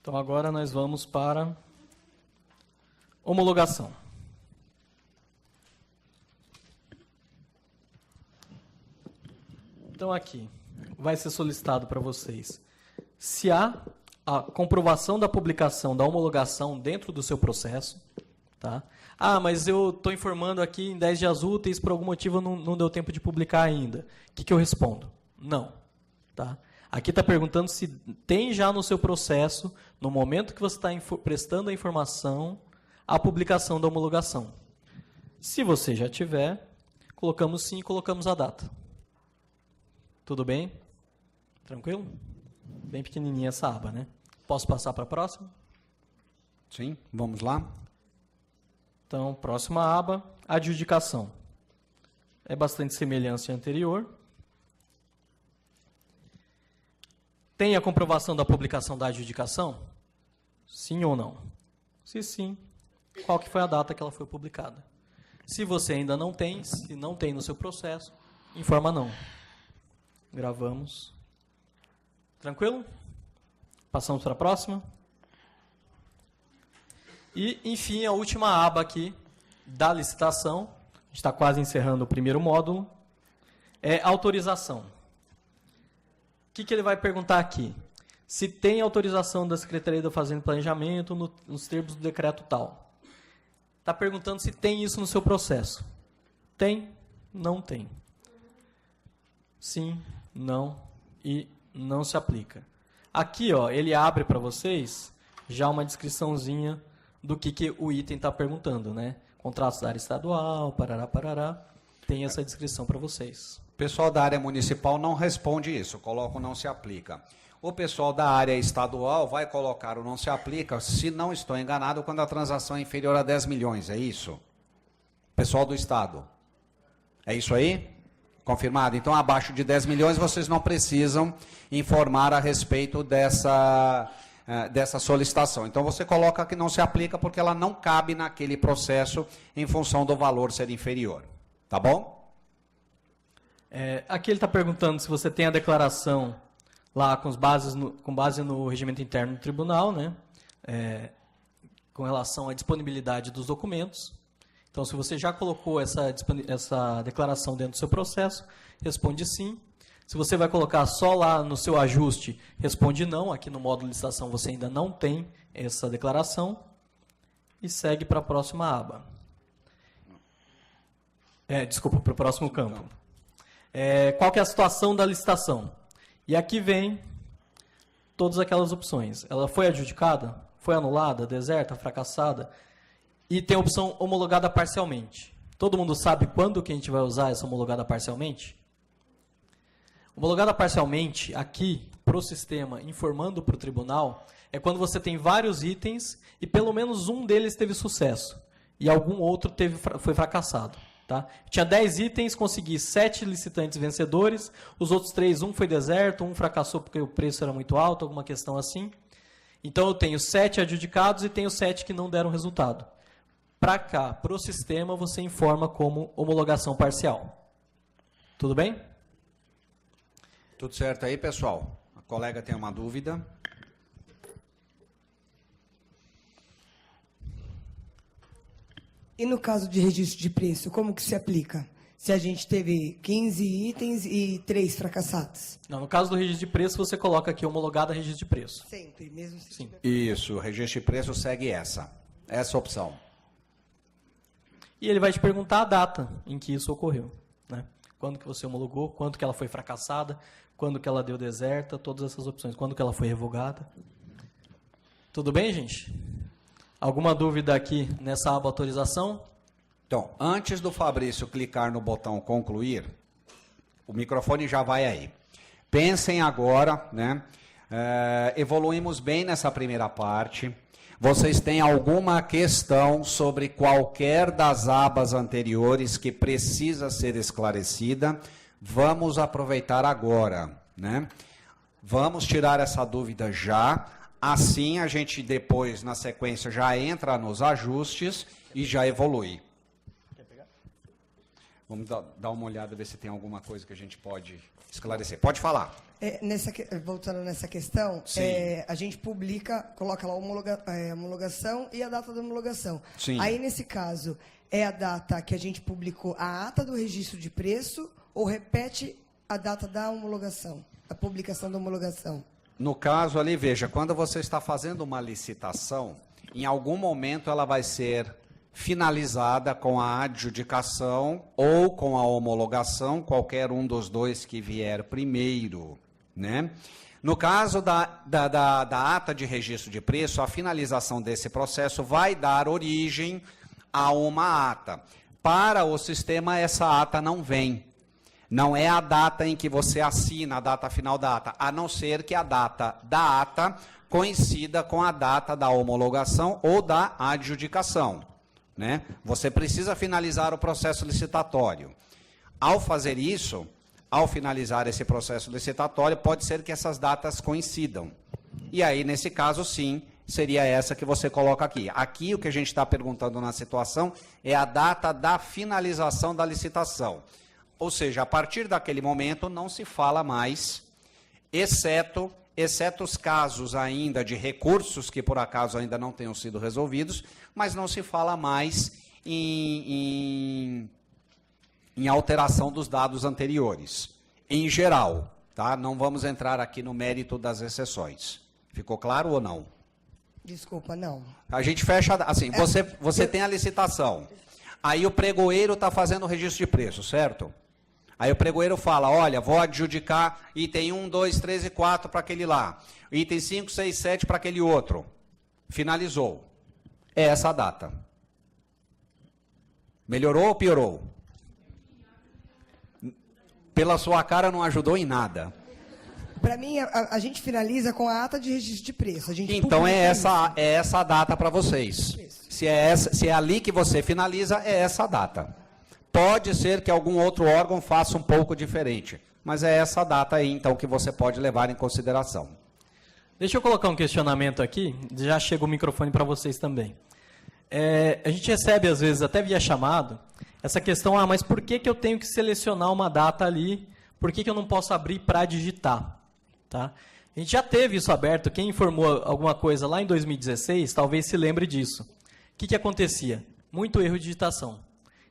Então, agora nós vamos para homologação. Então, aqui vai ser solicitado para vocês se há a comprovação da publicação da homologação dentro do seu processo. Tá? Ah, mas eu estou informando aqui em 10 dias úteis, por algum motivo não deu tempo de publicar ainda. O que eu respondo? Não. Tá? Aqui está perguntando se tem já no seu processo, no momento que você está prestando a informação, a publicação da homologação. Se você já tiver, colocamos sim e colocamos a data. Tudo bem? Tranquilo? Bem pequenininha essa aba, né? Posso passar para a próxima? Sim, vamos lá. Então, próxima aba, adjudicação. É bastante semelhante à anterior. Tem a comprovação da publicação da adjudicação? Sim ou não? Se sim, qual que foi a data que ela foi publicada? Se você ainda não tem, se não tem no seu processo, informa não. Gravamos. Tranquilo? Passamos para a próxima. E, enfim, a última aba aqui da licitação, a gente está quase encerrando o primeiro módulo, é autorização. O que ele vai perguntar aqui? Se tem autorização da Secretaria da Fazenda e Planejamento nos termos do decreto tal. Está perguntando se tem isso no seu processo. Tem? Não tem. Sim, não e não se aplica. Aqui, ó, ele abre para vocês já uma descriçãozinha do que o item está perguntando, né? Contratos da área estadual, parará, parará. Tem essa descrição para vocês. O pessoal da área municipal não responde isso, coloca o não se aplica. O pessoal da área estadual vai colocar o não se aplica, se não estou enganado, quando a transação é inferior a 10 milhões, é isso? Pessoal do Estado. É isso aí? Confirmado? Então, abaixo de 10 milhões, vocês não precisam informar a respeito dessa solicitação. Então, você coloca que não se aplica porque ela não cabe naquele processo em função do valor ser inferior. Tá bom? Aqui ele está perguntando se você tem a declaração lá com base no regimento interno do tribunal, né? Com relação à disponibilidade dos documentos. Então, se você já colocou essa declaração dentro do seu processo, responde sim. Se você vai colocar só lá no seu ajuste, responde não. Aqui no módulo de licitação você ainda não tem essa declaração. E segue para a próxima aba. Desculpa, para o próximo campo. Qual que é a situação da licitação? E aqui vem todas aquelas opções. Ela foi adjudicada? Foi anulada? Deserta? Fracassada? E tem a opção homologada parcialmente. Todo mundo sabe quando que a gente vai usar essa homologada parcialmente? Homologada parcialmente, aqui, para o sistema, informando para o tribunal, é quando você tem vários itens e pelo menos um deles teve sucesso e algum outro foi fracassado. Tá? Tinha 10 itens, consegui 7 licitantes vencedores, os outros 3, um foi deserto, um fracassou porque o preço era muito alto, alguma questão assim. Então, eu tenho 7 adjudicados e tenho 7 que não deram resultado. Para cá, para o sistema, você informa como homologação parcial. Tudo bem? Tudo certo aí, pessoal? A colega tem uma dúvida. E no caso de registro de preço, como que se aplica? Se a gente teve 15 itens e 3 fracassados. Não, no caso do registro de preço, você coloca aqui homologada registro de preço. Sempre, mesmo se Sim. Isso, o registro de preço segue essa opção. E ele vai te perguntar a data em que isso ocorreu. Né? Quando que você homologou, quando que ela foi fracassada, quando que ela deu deserta, todas essas opções. Quando que ela foi revogada. Tudo bem, gente? Alguma dúvida aqui nessa aba autorização? Então, antes do Fabrício clicar no botão concluir, o microfone já vai aí. Pensem agora, né? Evoluímos bem nessa primeira parte. Vocês têm alguma questão sobre qualquer das abas anteriores que precisa ser esclarecida? Vamos aproveitar agora, né? Vamos tirar essa dúvida já. Assim, a gente depois, na sequência, já entra nos ajustes e já evolui. Quer pegar? Vamos dar uma olhada, ver se tem alguma coisa que a gente pode esclarecer. Pode falar. Voltando nessa questão, Sim. a gente publica, coloca lá a homologação e a data da homologação. Sim. Aí, nesse caso, é a data que a gente publicou a ata do registro de preço ou repete a data da homologação, a publicação da homologação? No caso ali, veja, quando você está fazendo uma licitação, em algum momento ela vai ser finalizada com a adjudicação ou com a homologação, qualquer um dos dois que vier primeiro, né? No caso da ata de registro de preço, a finalização desse processo vai dar origem a uma ata. Para o sistema, essa ata não vem. Não é a data em que você assina, a data final da ata, a não ser que a data da ata coincida com a data da homologação ou da adjudicação, né? Você precisa finalizar o processo licitatório. Ao fazer isso, ao finalizar esse processo licitatório, pode ser que essas datas coincidam. E aí, nesse caso, sim, seria essa que você coloca aqui. Aqui, o que a gente está perguntando na situação é a data da finalização da licitação. Ou seja, a partir daquele momento não se fala mais, exceto os casos ainda de recursos que por acaso ainda não tenham sido resolvidos, mas não se fala mais em alteração dos dados anteriores. Em geral, tá? Não vamos entrar aqui no mérito das exceções. Ficou claro ou não? Desculpa, não. A gente fecha, assim, você tem a licitação, aí o pregoeiro está fazendo o registro de preço, certo? Aí o pregoeiro fala, olha, vou adjudicar item 1, 2, 3 e 4 para aquele lá, item 5, 6, 7 para aquele outro. Finalizou. É essa a data. Melhorou ou piorou? Pela sua cara não ajudou em nada. Para mim, a gente finaliza com a ata de registro de preço. A gente Então é essa a data para vocês. Se é ali que você finaliza, é essa a data. Pode ser que algum outro órgão faça um pouco diferente, mas é essa data aí, então, que você pode levar em consideração. Deixa eu colocar um questionamento aqui, já chega o microfone para vocês também. A gente recebe, às vezes, até via chamado, essa questão, mas por que eu tenho que selecionar uma data ali? Por que eu não posso abrir para digitar? Tá? A gente já teve isso aberto, quem informou alguma coisa lá em 2016, talvez se lembre disso. O que acontecia? Muito erro de digitação.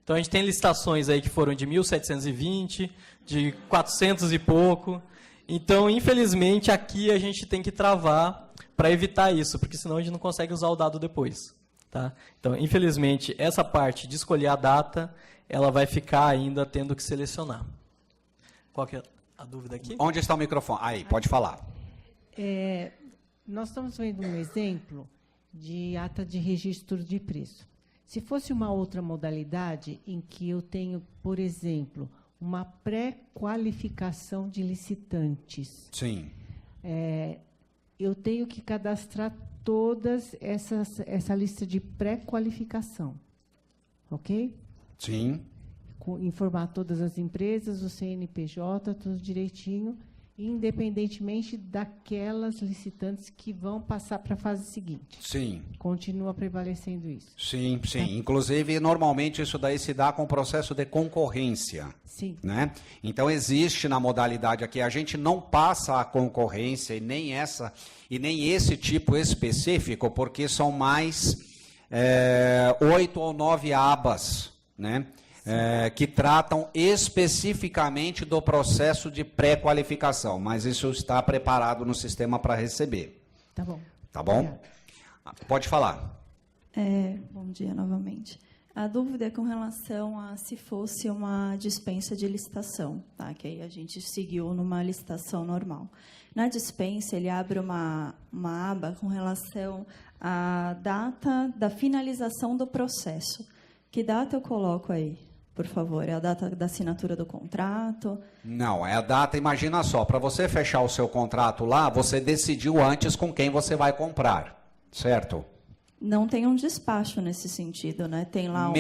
Então, a gente tem licitações aí que foram de 1720, de 400 e pouco. Então, infelizmente, aqui a gente tem que travar para evitar isso, porque senão a gente não consegue usar o dado depois. Tá? Então, infelizmente, essa parte de escolher a data, ela vai ficar ainda tendo que selecionar. Qual que é a dúvida aqui? Onde está o microfone? Aí, pode falar. Nós estamos vendo um exemplo de ata de registro de preço. Se fosse uma outra modalidade em que eu tenho, por exemplo, uma pré-qualificação de licitantes. Sim. Eu tenho que cadastrar todas essa lista de pré-qualificação. Ok? Sim. Informar todas as empresas, o CNPJ, tudo direitinho, independentemente daquelas licitantes que vão passar para a fase seguinte. Sim. Continua prevalecendo isso. Sim, sim. Inclusive, normalmente, isso daí se dá com o processo de concorrência. Sim. Né? Então, existe na modalidade aqui, a gente não passa a concorrência e nem esse tipo específico, porque são mais 8 ou 9 abas, né? Que tratam especificamente do processo de pré-qualificação, mas isso está preparado no sistema para receber. Tá bom. Tá bom? Obrigada. Pode falar. Bom dia novamente. A dúvida é com relação a se fosse uma dispensa de licitação, tá? Que aí a gente seguiu numa licitação normal. Na dispensa, ele abre uma aba com relação à data da finalização do processo. Que data eu coloco aí, por favor? É a data da assinatura do contrato? Não, é a data, imagina só, para você fechar o seu contrato lá, você decidiu antes com quem você vai comprar, certo? Não tem um despacho nesse sentido, né? Tem lá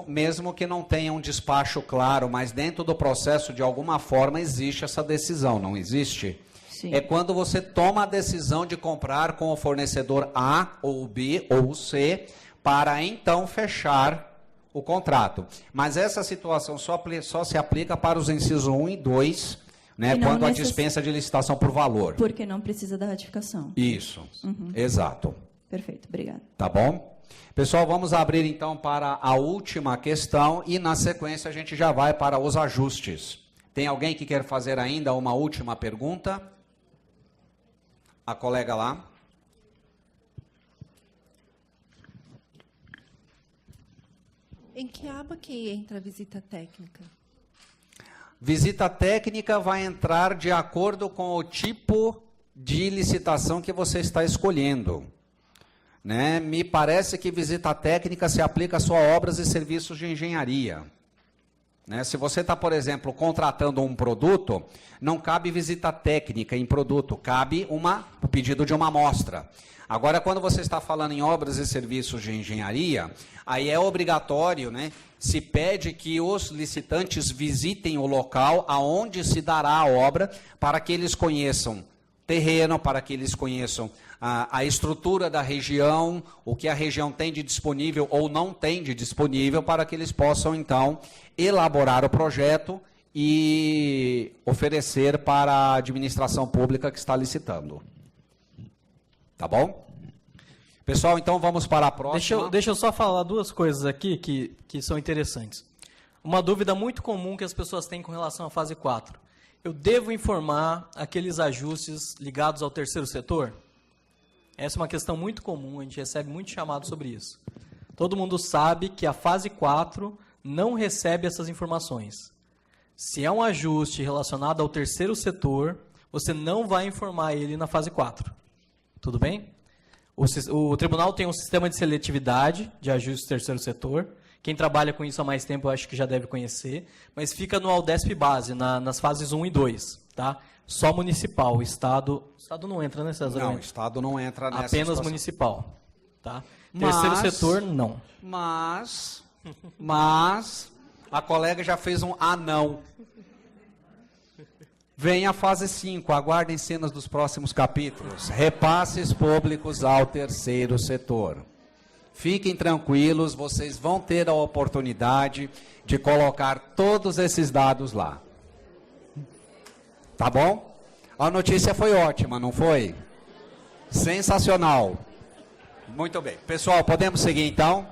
Mesmo que não tenha um despacho claro, mas dentro do processo, de alguma forma, existe essa decisão, não existe? Sim. É quando você toma a decisão de comprar com o fornecedor A, ou B, ou C, para então fechar o contrato. Mas essa situação só se aplica para os incisos 1 e 2 né, E não quando a necess- dispensa de licitação por valor. Porque não precisa da ratificação. Isso, exato. Perfeito, obrigada. Tá bom? Pessoal, vamos abrir então para a última questão e na sequência a gente já vai para os ajustes. Tem alguém que quer fazer ainda uma última pergunta? A colega lá. Em que aba que entra a visita técnica? Visita técnica vai entrar de acordo com o tipo de licitação que você está escolhendo. Né? Me parece que visita técnica se aplica só a obras e serviços de engenharia. Né? Se você está, por exemplo, contratando um produto, não cabe visita técnica em produto, cabe o pedido de uma amostra. Agora, quando você está falando em obras e serviços de engenharia, aí é obrigatório, né? Se pede que os licitantes visitem o local aonde se dará a obra, para que eles conheçam terreno, para que eles conheçam a estrutura da região, o que a região tem de disponível ou não tem de disponível, para que eles possam, então, elaborar o projeto e oferecer para a administração pública que está licitando. Tá bom? Pessoal, então vamos para a próxima. Deixa eu só falar duas coisas aqui que são interessantes. Uma dúvida muito comum que as pessoas têm com relação à fase 4. Eu devo informar aqueles ajustes ligados ao terceiro setor? Essa é uma questão muito comum, a gente recebe muito chamado sobre isso. Todo mundo sabe que a fase 4 não recebe essas informações. Se é um ajuste relacionado ao terceiro setor, você não vai informar ele na fase 4. Tudo bem? O tribunal tem um sistema de seletividade de ajuste do terceiro setor. Quem trabalha com isso há mais tempo, eu acho que já deve conhecer. Mas fica no Aldesp base, nas fases 1 e 2. Tá? Só municipal. O Estado não entra, né, César? Não, o Estado não entra nessa Apenas situação. municipal. Tá? Terceiro setor, não. Mas, a colega já fez um não. Vem a fase 5, aguardem cenas dos próximos capítulos. Repasses públicos ao terceiro setor. Fiquem tranquilos, vocês vão ter a oportunidade de colocar todos esses dados lá. Tá bom? A notícia foi ótima, não foi? Sensacional. Muito bem. Pessoal, podemos seguir então?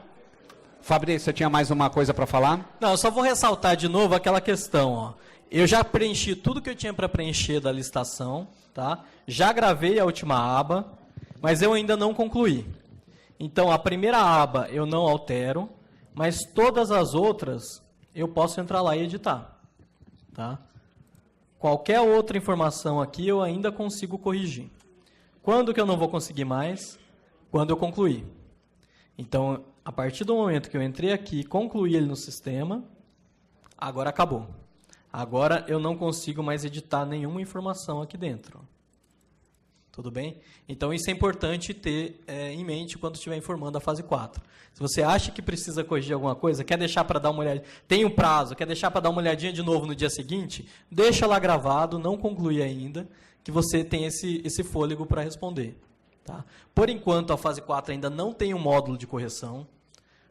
Fabrício, você tinha mais uma coisa para falar? Não, eu só vou ressaltar de novo aquela questão, ó. Eu já preenchi tudo que eu tinha para preencher da licitação, tá? Já gravei a última aba, mas eu ainda não concluí. Então, a primeira aba eu não altero, mas todas as outras eu posso entrar lá e editar, tá? Qualquer outra informação aqui eu ainda consigo corrigir. Quando que eu não vou conseguir mais? Quando eu concluir. Então, a partir do momento que eu entrei aqui e concluí ele no sistema, agora acabou. Agora eu não consigo mais editar nenhuma informação aqui dentro. Tudo bem? Então isso é importante ter em mente quando estiver informando a fase 4. Se você acha que precisa corrigir alguma coisa, quer deixar para dar uma olhadinha, tem um prazo, quer deixar para dar uma olhadinha de novo no dia seguinte, deixa lá gravado, não conclui ainda, que você tem esse fôlego para responder. Tá? Por enquanto a fase 4 ainda não tem um módulo de correção.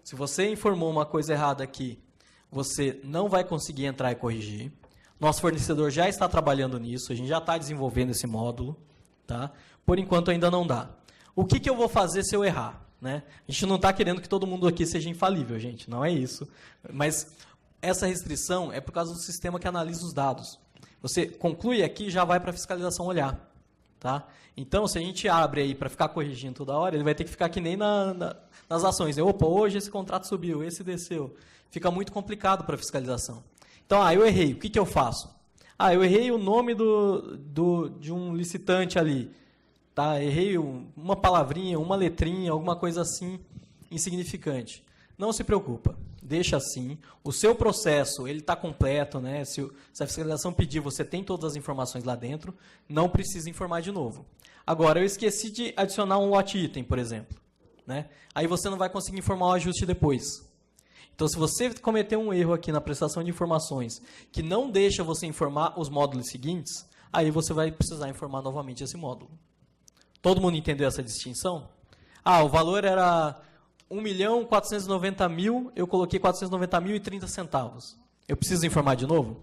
Se você informou uma coisa errada aqui, você não vai conseguir entrar e corrigir. Nosso fornecedor já está trabalhando nisso, a gente já está desenvolvendo esse módulo. Tá? Por enquanto ainda não dá. O que eu vou fazer se eu errar? Né? A gente não está querendo que todo mundo aqui seja infalível, gente, não é isso. Mas essa restrição é por causa do sistema que analisa os dados. Você conclui aqui e já vai para a fiscalização olhar. Tá? Então, se a gente abre aí para ficar corrigindo toda hora, ele vai ter que ficar que nem nas ações. Opa, hoje esse contrato subiu, esse desceu. Fica muito complicado para a fiscalização. Então, eu errei, o que eu faço? Eu errei o nome de um licitante ali. Tá? Errei uma palavrinha, uma letrinha, alguma coisa assim, insignificante. Não se preocupa, deixa assim. O seu processo está completo, né? Se a fiscalização pedir, você tem todas as informações lá dentro, não precisa informar de novo. Agora, eu esqueci de adicionar um lote item, por exemplo. Né? Aí você não vai conseguir informar o ajuste depois. Então, se você cometer um erro aqui na prestação de informações que não deixa você informar os módulos seguintes, aí você vai precisar informar novamente esse módulo. Todo mundo entendeu essa distinção? O valor era 1.490.000, eu coloquei 490.030 centavos. Eu preciso informar de novo?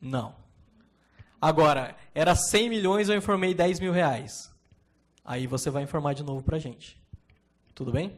Não. Agora, era 100 milhões, eu informei 10 mil reais. Aí você vai informar de novo pra gente. Tudo bem?